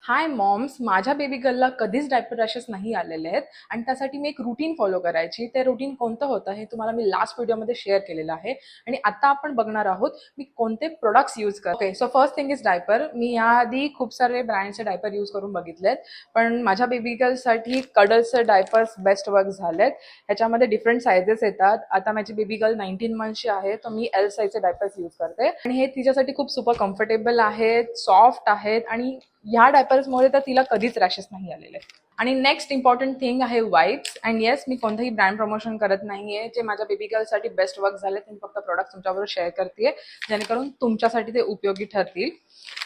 हाय moms, माझ्या baby गर्लला कधीच diaper rashes नाही आलेले आहेत आणि त्यासाठी मी एक रुटीन फॉलो करायची. ते रुटीन कोणतं होतं हे तुम्हाला मी लास्ट व्हिडिओमध्ये शेअर केलेलं आहे आणि आता आपण बघणार आहोत मी कोणते प्रोडक्ट्स यूज करते. Okay, so first thing is diaper. मी याआधी खूप सारे ब्रँडचे डायपर यूज करून बघितलेत, पण माझ्या बेबी गर्लसाठी कडलचे डायपर्स बेस्ट वर्क झालेत. ह्याच्यामध्ये डिफरंट सायझेस येतात. आता माझी बेबी गर्ल 19 मंथची आहे, तर मी एल साईजचे डायपर्स यूज करते आणि हे तिच्यासाठी खूप सुपर कम्फर्टेबल आहेत, सॉफ्ट आहेत आणि ह्या डायपर्समुळे तर तिला कधीच रॅशेस नाही आलेले. आणि नेक्स्ट इम्पॉर्टंट थिंग आहे वाईप्स. अँड येस, मी कोणतंही ब्रँड प्रमोशन करत नाहीये. जे माझ्या बेबी गर्लसाठी बेस्ट वर्क झाले ते फक्त प्रोडक्ट तुमच्याबरोबर शेअर करते, जेणेकरून तुमच्यासाठी ते उपयोगी ठरतील.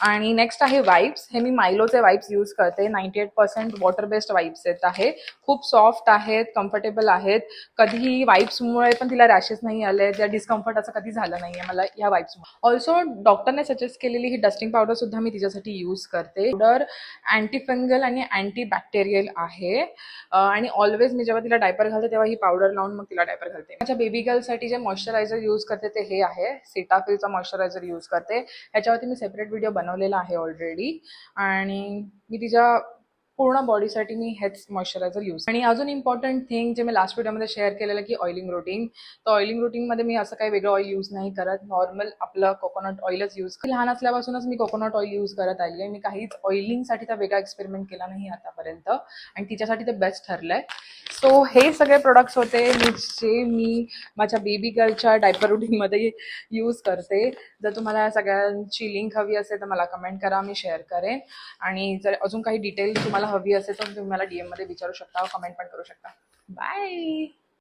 आणि नेक्स्ट आहे वाईप्स. हे मी मायलोचे वाईप्स यूज करते. 98% वॉटर बेस्ड वाईप्स येत आहे. खूप सॉफ्ट आहेत, कम्फर्टेबल आहेत. कधीही वाईप्समुळे पण तिला रॅशेस नाही आले, त्या डिस्कम्फर्ट असं कधी झालं नाहीये मला या वाईप्समुळे. ऑल्सो डॉक्टरने सजेस्ट केलेली ही डस्टिंग पावडर सुद्धा मी तिच्यासाठी यूज करते. पावडर अँटी फंगल आणि अँटी बॅक्टेरियल आहे आणि ऑलवेज मी जेव्हा तिला डायपर घालते तेव्हा ही पावडर लावून मग तिला डायपर घालते. माझ्या बेबी गर्लसाठी जे मॉइश्चरायझर यूज करते ते हे आहे, सीटाफिलचा मॉइश्चरायझर यूज करते. ह्याच्यावरती मी सेपरेट व्हिडिओ बनवलेला आहे ऑलरेडी आणि मी तिच्या पूर्ण बॉडीसाठी मी हेच मॉइश्चरायझर यूज. आणि अजून इम्पॉर्टंट थिंग जे मी लास्ट व्हिडिओमध्ये शेअर केलेलं की ऑइलिंग रुटीन. तर ऑइलिंग रुटीनमध्ये मी असं काही वेगळं ऑइल यूज नाही करत. नॉर्मल आपलं कोकोनट ऑइलच यूज. लहान असल्यापासूनच मी कोकोनट ऑइल यूज करत आली आहे. मी काहीच ऑइलिंगसाठी तर वेगळा एक्सपेरिमेंट केला नाही आतापर्यंत आणि तिच्यासाठी ते बेस्ट ठरलंय. सो हे सगळे प्रोडक्ट्स होते मी माझ्या बेबी गर्लच्या डायपर रुटीनमध्ये यूज करते. जर तुम्हाला या सगळ्यांची लिंक हवी असेल तर मला कमेंट करा, मी शेअर करेन. आणि जर अजून काही डिटेल तुम्हाला हवी असेल तर तुम्ही मला DM मध्ये विचारू शकता, कमेंट पण करू शकता. बाय.